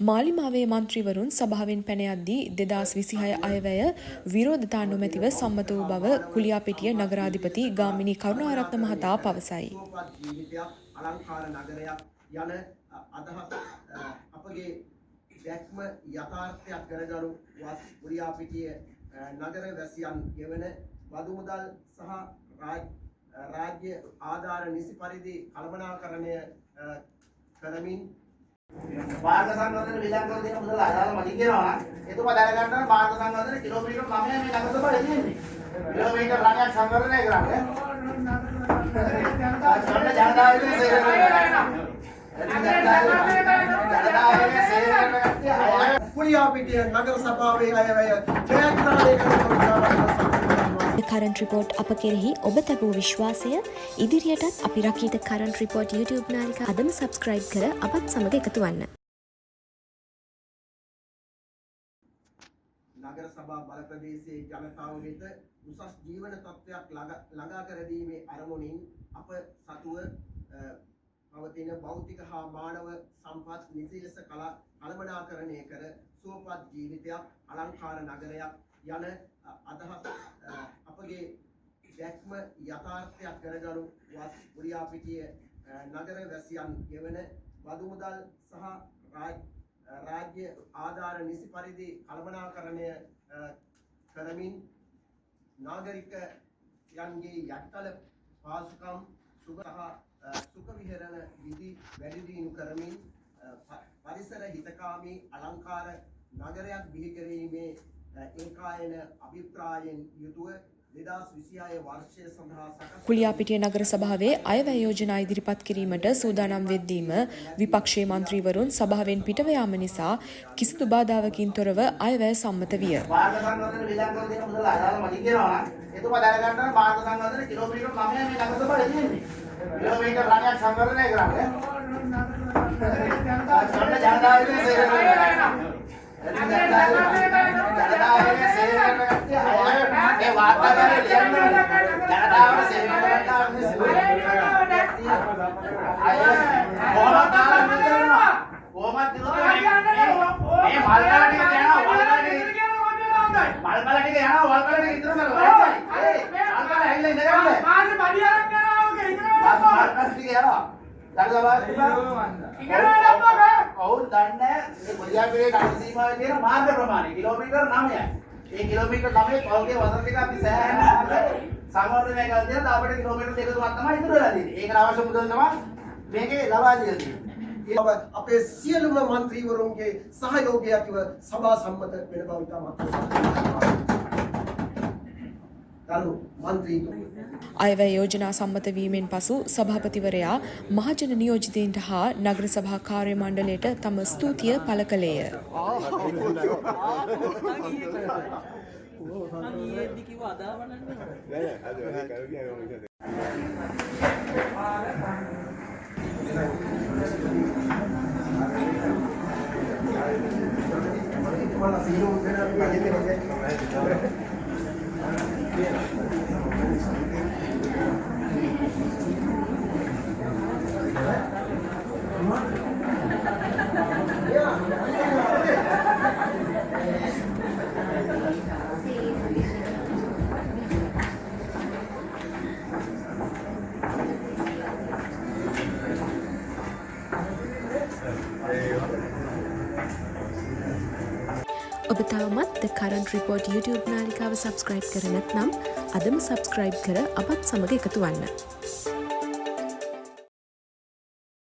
මාලිමාවේ මන්ත්‍රීවරුන් සභාවෙන් පැන යද්දී 2026 අයවැය විරෝධතා නොමැතිව සම්මත වූ බව කුලියාපිටිය නගරාධිපති ගාමිණී කරුණාරත්න මහතා පවසයි. අලංකාර නගරයක් යන අදහස් අපගේ දැක්ම යථාර්ථයක් කරගනු වස් කුලියාපිටිය නගර වැසියන් ගෙවන බදු මුදල් සහ රාජ්‍ය ආධාර නිසි පරිදි කළමනාකරණය කරමින් මාර්ග සංවර්ධන විලංගුව දෙන මුදල අදාළ මදි කියනවා නම් එතුමා දැනගන්නවා මාර්ග සංවර්ධන කිලෝමීටර් 9යි මේ නගර සභාවේ තියෙන්නේ. කිලෝමීටර් 9ක් සංවර්ධනය කරන්නේ. කුලියාපිටිය නගර සභාවේ අයවැය ජයග්‍රහණය කරන කරන්ට් රිපෝට් අප කෙරෙහි ඔබ තැබූ විශ්වාසය ඉදිරියටත් අපි රකීත කරන්ට් රිපෝට් YouTube නාලිකාව අදම සබ්ස්ක්‍රයිබ් කර අපත් සමග එකතු වන්න. නගර සභා බල ප්‍රදේශයේ ජනතාව වෙත උසස් ජීවන තත්ත්වයක් ළඟා කර දීමේ අරමුණින් අප සතුව පවතින භෞතික හා මානව සම්පත් නිසි ලෙස කළමනාකරණය කර සුවපත් ජීවිතයක් අලංකාර නගරයක් යන අදහස් අපගේ දැක්ම යථාර්ථයක් කරගනු වස් කුලියාපිටිය නගර වැසියන් ගෙවන බදු මුදල් සහ රාජ්‍ය ආධාර නිසි පරිදි කළමනාකරණය කරමින් නාගරිකයන්ගේ යටතල පාසුකම් සුඛ විහරණ විධි වැඩි දියුණු කරමින් පරිසර හිතකාමී අලංකාර නගරයක් බිහි කිරීමේ ඒකායන අභිප්‍රායයෙන් යුතුව 2026 වර්ෂය සඳහා කුලියාපිටිය නගර සභාවේ අයවැය යෝජනා ඉදිරිපත් කිරීමට සූදානම් වෙද්දීම විපක්ෂයේ මන්ත්‍රීවරුන් සභාවෙන් පිටව යාම නිසා කිසිදු බාධාවකින් තොරව අයවැය සම්මත විය. මාර්ග සංවර්ධන විලංගුව දෙන මුදල අදාළ මදි කියනවා නම් එතුමා දැනගන්නවා මාර්ග සංවර්ධන කිලෝමීටර් 9යි මේ නගර සභාවේ තියෙන්නේ. කිලෝමීටර් 9ක් සංවර්ධනය කරන්නේ. කවුරුත් දන්නේ මේ කුලියාපිටියේ නගර සීමාවේ තියෙන මාර්ග ප්‍රමාණය කිලෝමීටර් 9යි. මේ කිලෝමීටර් 9 පෞද්ගලික වසර ටික අපි සෑහෙන සංවර්ධනය කරලා තියෙනවා. අපිට කිලෝමීටර් 2 3ක් තමයි ඉතුරු වෙලා තියෙන්නේ. ඒකට අවශ්‍ය මුදල් තමයි මේකේ ලබා දීලා තියෙන්නේ. අපේ සියලුම මන්ත්‍රීවරුන්ගේ සහයෝගය ඇතිව සභා සම්මත වෙන බව ඉතාමත් අයවැය යෝජනා සම්මත වීමෙන් පසු සභාපතිවරයා මහජන නියෝජිතයින්ට හා නගර සභා කාර්ය මණ්ඩලයට තම ස්තුතිය පළ කළේය. ඔබ තවමත් The Current Report YouTube නාලිකාව සබ්ස්ක්‍රයිබ් කර නැත්නම් අදම සබ්ස්ක්‍රයිබ් කර අපත් සමග එකතු වන්න.